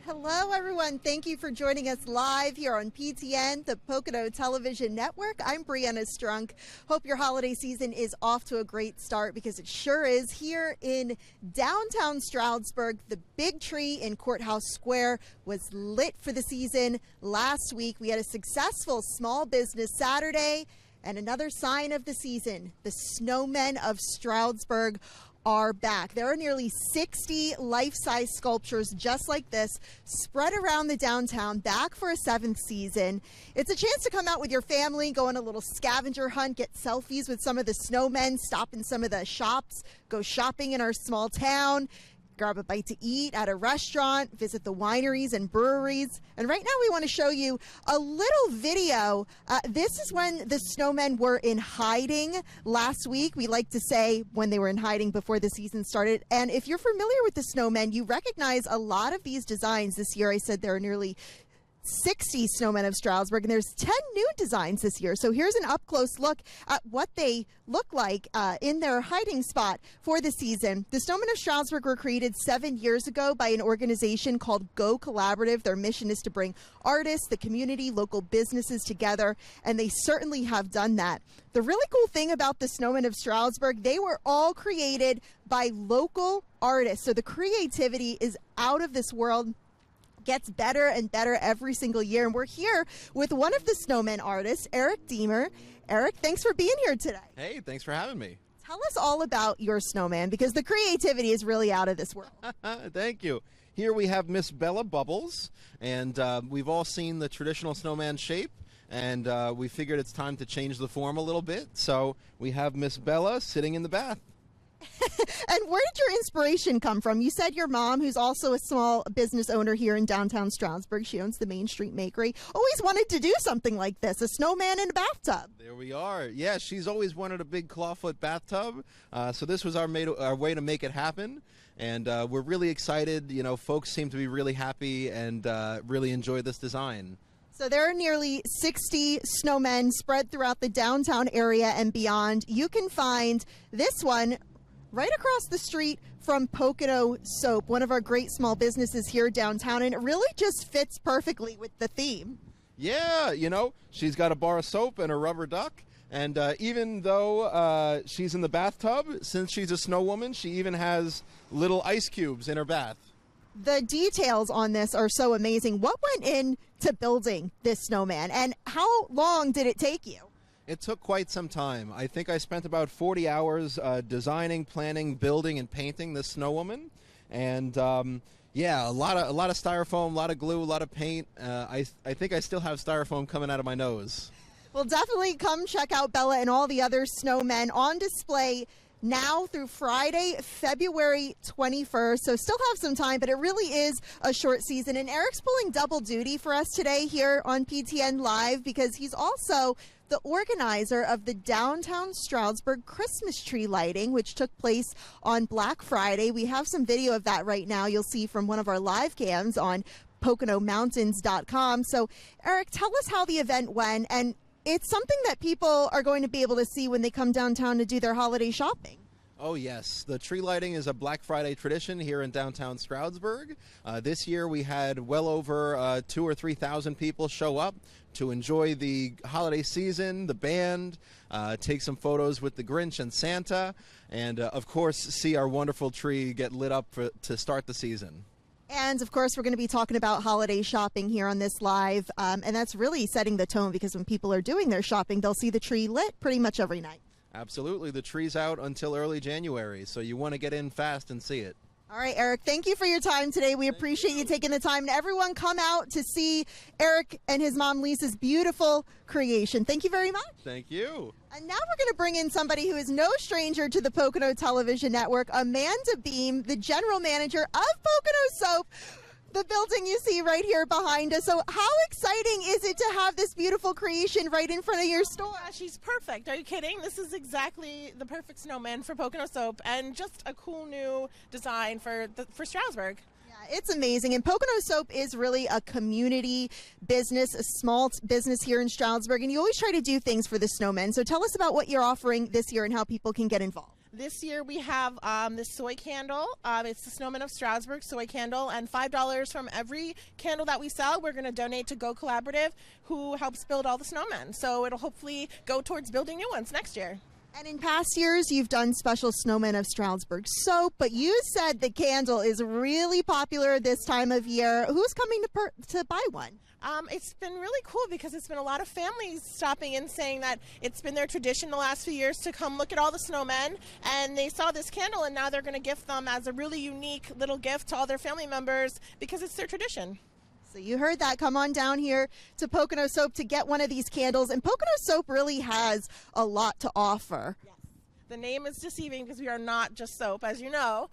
Hello, everyone. Thank you for joining us live here on PTN, the Pocono Television Network. I'm Brianna Strunk. Hope your holiday season is off to a great start, because it sure is. Here in downtown Stroudsburg, the big tree in Courthouse Square was lit for the season last week. We had a successful Small Business Saturday, and another sign of the season, the Snowmen of Stroudsburg are back. There are nearly 60 life-size sculptures just like this spread around the downtown, back for a 7th season. It's a chance to come out with your family, go on a little scavenger hunt, get selfies with some of the snowmen, stop in some of the shops, go shopping in our small town, grab a bite to eat at a restaurant, visit the wineries and breweries. And right now we want to show you a little video. This is when the snowmen were in hiding last week. We like to say when they were in hiding before the season started. And if you're familiar with the snowmen, you recognize a lot of these designs this year. I said there are nearly 60 Snowmen of Stroudsburg, and there's 10 new designs this year. So here's an up-close look at what they look like in their hiding spot for the season. The Snowmen of Stroudsburg were created 7 years ago by an organization called Go Collaborative. Their mission is to bring artists, the community, local businesses together, and they certainly have done that. The really cool thing about the Snowmen of Stroudsburg, they were all created by local artists. So the creativity is out of this world. Gets better and better every single year. And we're here with one of the snowman artists, Eric Deemer. Eric, thanks for being here today. Hey, thanks for having me. Tell us all about your snowman, because the creativity is really out of this world. Thank you. Here we have Miss Bella Bubbles, and we've all seen the traditional snowman shape, and we figured it's time to change the form a little bit. So we have Miss Bella sitting in the bath. And where did your inspiration come from? You said your mom, who's also a small business owner here in downtown Stroudsburg, she owns the Main Street Bakery, always wanted to do something like this, a snowman in a bathtub. There we are. Yeah, she's always wanted a big clawfoot bathtub, so this was our way to make it happen. And we're really excited. You know, folks seem to be really happy and really enjoy this design. So there are nearly 60 snowmen spread throughout the downtown area and beyond. You can find this one right across the street from Pocono Soap, one of our great small businesses here downtown, and it really just fits perfectly with the theme. Yeah, you know, she's got a bar of soap and a rubber duck, and even though she's in the bathtub, since she's a snow woman, she even has little ice cubes in her bath. The details on this are so amazing. What went into building this snowman, and how long did it take you? It took quite some time. I think I spent about 40 hours designing, planning, building, and painting this snow woman. And yeah, a lot of styrofoam, a lot of glue, a lot of paint. I think I still have styrofoam coming out of my nose. Well, definitely come check out Bella and all the other snowmen on display now through Friday, February 21st. So still have some time, but it really is a short season. And Eric's pulling double duty for us today here on PTN Live, because he's also the organizer of the downtown Stroudsburg Christmas tree lighting, which took place on Black Friday. We have some video of that right now. You'll see from one of our live cams on PoconoMountains.com. So Eric, tell us how the event went, and it's something that people are going to be able to see when they come downtown to do their holiday shopping. Oh yes, the tree lighting is a Black Friday tradition here in downtown Stroudsburg. This year we had well over 2,000 or 3,000 people show up to enjoy the holiday season, the band, take some photos with the Grinch and Santa, and of course see our wonderful tree get lit up to start the season. And of course, we're going to be talking about holiday shopping here on this live, and that's really setting the tone, because when people are doing their shopping, they'll see the tree lit pretty much every night. Absolutely. The tree's out until early January, so you want to get in fast and see it. All right, Eric, thank you for your time today. We appreciate you taking the time. And everyone come out to see Eric and his mom Lisa's beautiful creation. Thank you very much. Thank you. And now we're going to bring in somebody who is no stranger to the Pocono Television Network, Amanda Beam, the general manager of Pocono Soap, the building you see right here behind us. So how exciting is it to have this beautiful creation right in front of your store? She's perfect. Are you kidding? This is exactly the perfect snowman for Pocono Soap, and just a cool new design for Stroudsburg. Yeah, it's amazing. And Pocono Soap is really a community business, a small business here in Stroudsburg, and you always try to do things for the snowmen. So tell us about what you're offering this year and how people can get involved. This year we have this soy candle. It's the Snowmen of Stroudsburg soy candle, and $5 from every candle that we sell, we're going to donate to Go Collaborative, who helps build all the snowmen. So it'll hopefully go towards building new ones next year. And in past years, you've done special Snowmen of Stroudsburg soap, but you said the candle is really popular this time of year. Who's coming to buy one? It's been really cool because it's been a lot of families stopping in saying that it's been their tradition the last few years to come look at all the snowmen, and they saw this candle and now they're going to gift them as a really unique little gift to all their family members because it's their tradition. So you heard that. Come on down here to Pocono Soap to get one of these candles, and Pocono Soap really has a lot to offer. Yes. The name is deceiving because we are not just soap, as you know.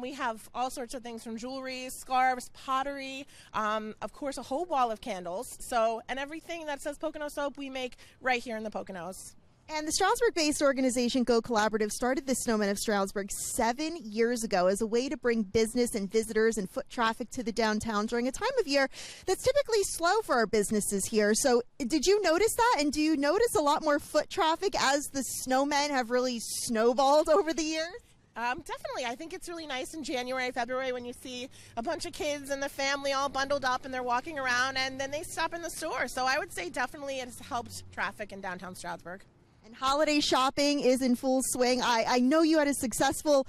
We have all sorts of things from jewelry, scarves, pottery, of course, a whole wall of candles. And everything that says Pocono Soap, we make right here in the Poconos. And the Stroudsburg-based organization Go Collaborative started the Snowmen of Stroudsburg 7 years ago as a way to bring business and visitors and foot traffic to the downtown during a time of year that's typically slow for our businesses here. So did you notice that? And do you notice a lot more foot traffic as the snowmen have really snowballed over the years? Definitely. I think it's really nice in January, February when you see a bunch of kids and the family all bundled up and they're walking around and then they stop in the store. So I would say definitely it's helped traffic in downtown Stroudsburg. And holiday shopping is in full swing. I know you had a successful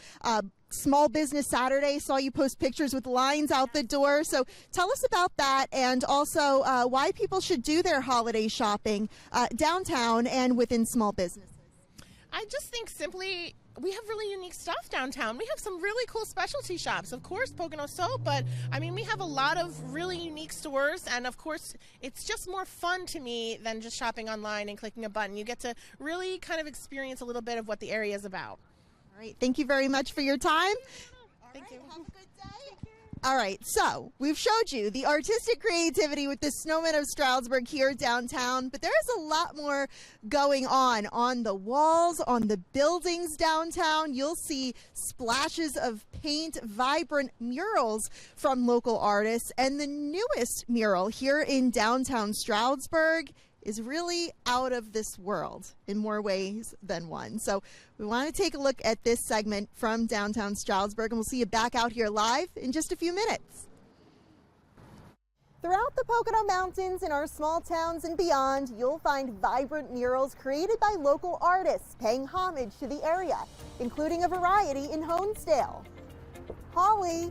Small Business Saturday. Saw you post pictures with lines out the door. So tell us about that, and also why people should do their holiday shopping downtown and within small businesses. I just think simply we have really unique stuff downtown. We have some really cool specialty shops. Of course, Pocono Soap, but I mean, we have a lot of really unique stores, and of course, it's just more fun to me than just shopping online and clicking a button. You get to really kind of experience a little bit of what the area is about. All right, thank you very much for your time. Thank you. Have a good day. All right, so we've showed you the artistic creativity with the Snowmen of Stroudsburg here downtown, but there's a lot more going on the walls, on the buildings downtown. You'll see splashes of paint, vibrant murals from local artists, and the newest mural here in downtown Stroudsburg is really out of this world in more ways than one. So we want to take a look at this segment from downtown Stroudsburg, and we'll see you back out here live in just a few minutes. Throughout the Pocono Mountains, in our small towns and beyond, you'll find vibrant murals created by local artists paying homage to the area, including a variety in Honesdale, Holly,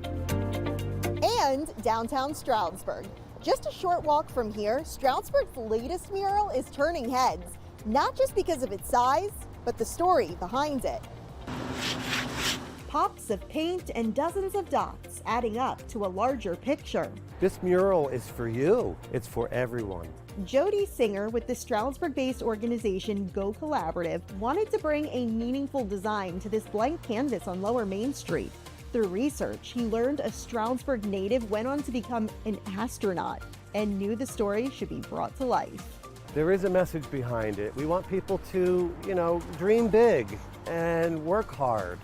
and downtown Stroudsburg. Just a short walk from here, Stroudsburg's latest mural is turning heads, not just because of its size, but the story behind it. Pops of paint and dozens of dots adding up to a larger picture. This mural is for you. It's for everyone. Jody Singer with the Stroudsburg-based organization Go Collaborative wanted to bring a meaningful design to this blank canvas on Lower Main Street. Through research, he learned a Stroudsburg native went on to become an astronaut and knew the story should be brought to life. There is a message behind it. We want people to, dream big and work hard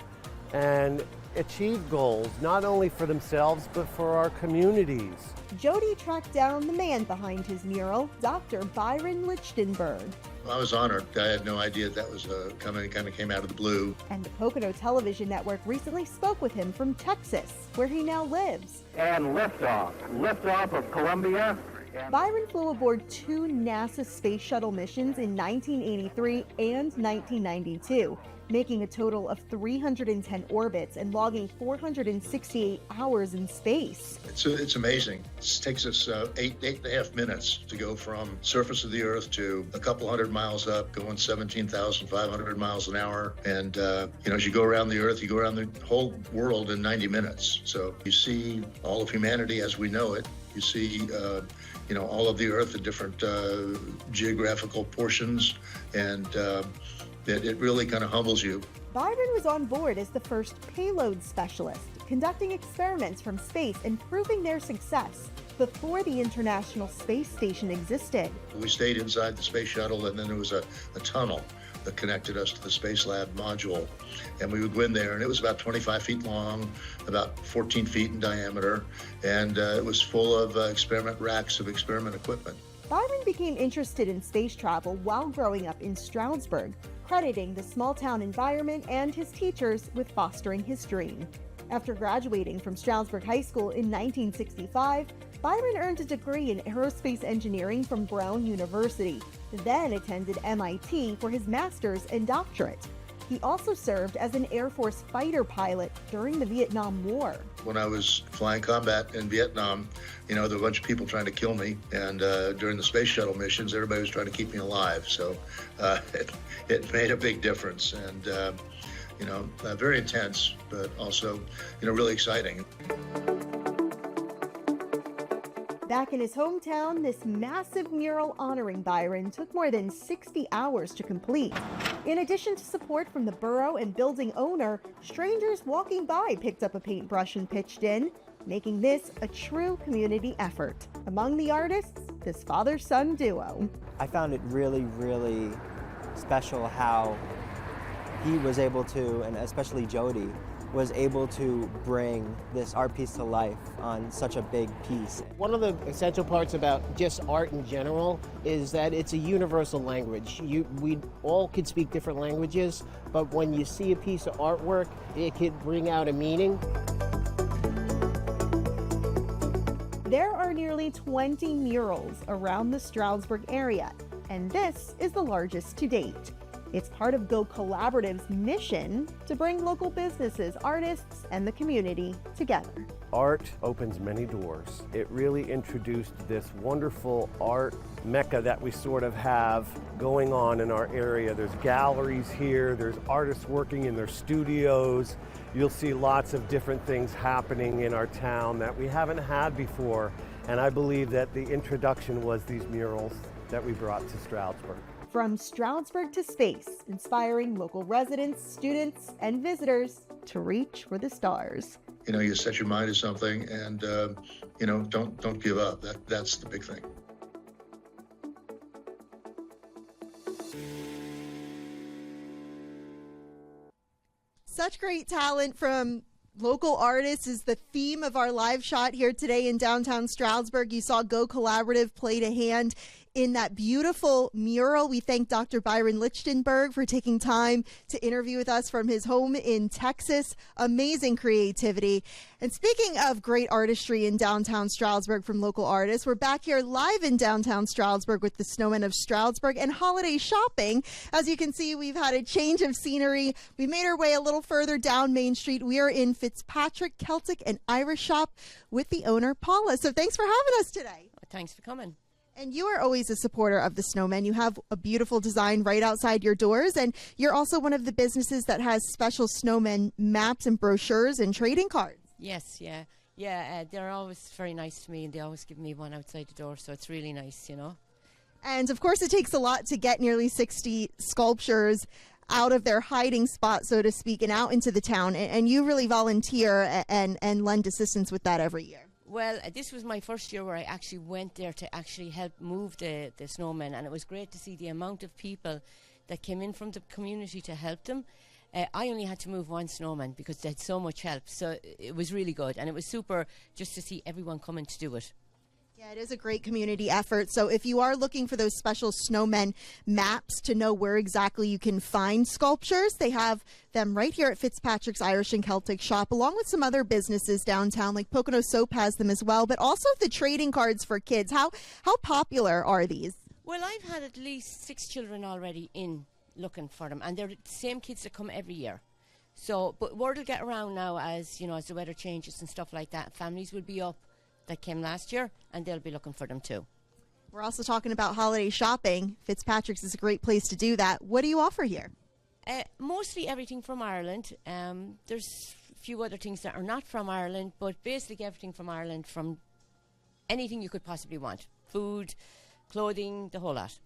and achieve goals, not only for themselves, but for our communities. Jody tracked down the man behind his mural, Dr. Byron Lichtenberg. I was honored. I had no idea that was kind of came out of the blue. And the Pocono Television Network recently spoke with him from Texas, where he now lives. And liftoff of Columbia. Byron flew aboard 2 NASA space shuttle missions in 1983 and 1992, making a total of 310 orbits and logging 468 hours in space. It's amazing. It takes us 8.5 minutes to go from surface of the Earth to a couple hundred miles up, going 17,500 miles an hour. And, as you go around the Earth, you go around the whole world in 90 minutes. So you see all of humanity as we know it. You see, all of the Earth in different geographical portions, and it really kind of humbles you. Byron was on board as the first payload specialist, conducting experiments from space and proving their success before the International Space Station existed. We stayed inside the space shuttle, and then there was a tunnel that connected us to the Space Lab module. And we would go in there, and it was about 25 feet long, about 14 feet in diameter, and it was full of experiment racks of experiment equipment. Byron became interested in space travel while growing up in Stroudsburg, crediting the small-town environment and his teachers with fostering his dream. After graduating from Stroudsburg High School in 1965, Byron earned a degree in aerospace engineering from Brown University, then attended MIT for his master's and doctorate. He also served as an Air Force fighter pilot during the Vietnam War. When I was flying combat in Vietnam, there were a bunch of people trying to kill me, and during the space shuttle missions, everybody was trying to keep me alive. So it made a big difference, and very intense, but also, really exciting. Back in his hometown, this massive mural honoring Byron took more than 60 hours to complete. In addition to support from the borough and building owner, strangers walking by picked up a paintbrush and pitched in, making this a true community effort. Among the artists, this father-son duo. I found it really, really special how he was able to, and especially Jody, was able to bring this art piece to life on such a big piece. One of the essential parts about just art in general is that it's a universal language. We all could speak different languages, but when you see a piece of artwork, it could bring out a meaning. There are nearly 20 murals around the Stroudsburg area, and this is the largest to date. It's part of Go Collaborative's mission to bring local businesses, artists, and the community together. Art opens many doors. It really introduced this wonderful art mecca that we sort of have going on in our area. There's galleries here, there's artists working in their studios. You'll see lots of different things happening in our town that we haven't had before. And I believe that the introduction was these murals that we brought to Stroudsburg. From Stroudsburg to space, inspiring local residents, students, and visitors to reach for the stars. You set your mind to something, and don't give up. That's the big thing. Such great talent from local artists is the theme of our live shot here today in downtown Stroudsburg. You saw Go Collaborative played a hand in that beautiful mural. We thank Dr. Byron Lichtenberg for taking time to interview with us from his home in Texas. Amazing creativity. And speaking of great artistry in downtown Stroudsburg from local artists, we're back here live in downtown Stroudsburg with the Snowmen of Stroudsburg and holiday shopping. As you can see, we've had a change of scenery. We made our way a little further down Main Street. We are in Fitzpatrick Celtic and Irish Shop with the owner, Paula. So thanks for having us today. Thanks for coming. And you are always a supporter of the Snowmen. You have a beautiful design right outside your doors, and you're also one of the businesses that has special snowmen maps and brochures and trading cards. Yes, they're always very nice to me, and they always give me one outside the door, so it's really nice, And of course, it takes a lot to get nearly 60 sculptures out of their hiding spot, so to speak, and out into the town. And you really volunteer and lend assistance with that every year. Well, this was my first year where I actually went there to actually help move the snowmen, and it was great to see the amount of people that came in from the community to help them. I only had to move one snowman because they had so much help, so it was really good, and it was super just to see everyone coming to do it. Yeah, it is a great community effort. So if you are looking for those special snowmen maps to know where exactly you can find sculptures, they have them right here at Fitzpatrick's Irish and Celtic Shop, along with some other businesses downtown, like Pocono Soap has them as well, but also the trading cards for kids. How popular are these? Well, I've had at least 6 children already in looking for them, and they're the same kids that come every year. So, but word will get around now as the weather changes and stuff like that. Families will be up that came last year, and they'll be looking for them too. We're also talking about holiday shopping. Fitzpatrick's is a great place to do that. What do you offer here? Mostly everything from Ireland. There's a few other things that are not from Ireland, but basically everything from Ireland, from anything you could possibly want. Food, clothing, the whole lot.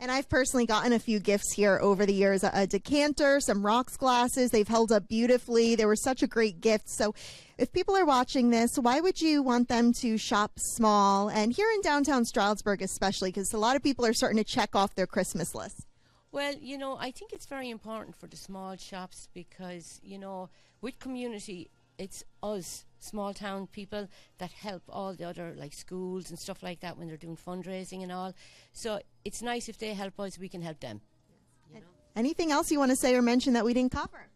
And I've personally gotten a few gifts here over the years, a decanter, some rocks glasses. They've held up beautifully. They were such a great gift. So if people are watching this, why would you want them to shop small? And here in downtown Stroudsburg especially, because a lot of people are starting to check off their Christmas list. Well, I think it's very important for the small shops because, with community, it's us small town people that help all the other like schools and stuff like that when they're doing fundraising and all. So it's nice if they help us, we can help them. You know? Anything else you want to say or mention that we didn't cover?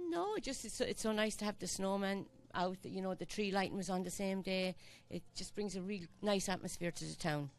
No, just it's so nice to have the snowman out. You know, the tree lighting was on the same day. It just brings a real nice atmosphere to the town.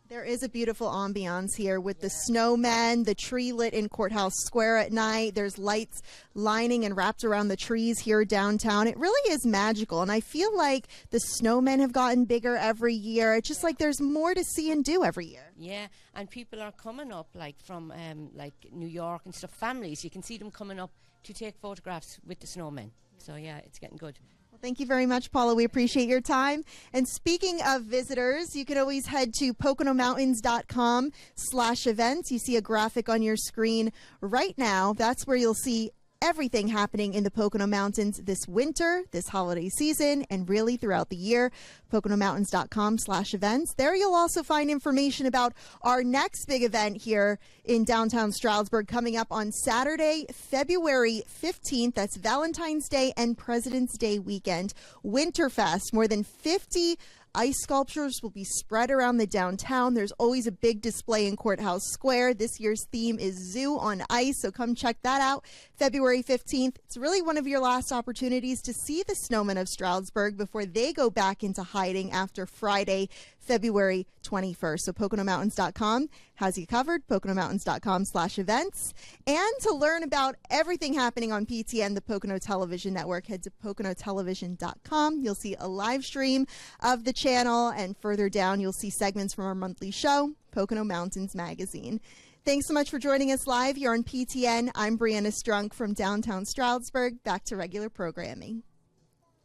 There is a beautiful ambiance here with the snowmen, the tree lit in Courthouse Square at night. There's lights lining and wrapped around the trees here downtown. It really is magical, and I feel like the snowmen have gotten bigger every year. It's just like there's more to see and do every year. Yeah, and people are coming up like from like New York and stuff, families. You can see them coming up to take photographs with the snowmen. So yeah, it's getting good. Thank you very much, Paula. We appreciate your time. And speaking of visitors, you can always head to PoconoMountains.com/events. You see a graphic on your screen right now. That's where you'll see everything happening in the Pocono Mountains this winter, this holiday season, and really throughout the year. PoconoMountains.com/events. There you'll also find information about our next big event here in downtown Stroudsburg coming up on Saturday, February 15th. That's Valentine's Day and President's Day weekend. Winterfest. More than 50 ice sculptures will be spread around the downtown. There's always a big display in Courthouse Square. This year's theme is Zoo on Ice, so come check that out February 15th. It's really one of your last opportunities to see the Snowmen of Stroudsburg before they go back into hiding after Friday, February 21st. So PoconoMountains.com has you covered, PoconoMountains.com/events. And to learn about everything happening on PTN, the Pocono Television Network, head to PoconoTelevision.com. You'll see a live stream of the channel, and further down you'll see segments from our monthly show, Pocono Mountains Magazine. Thanks so much for joining us live here on PTN. I'm Brianna Strunk from downtown Stroudsburg. Back to regular programming.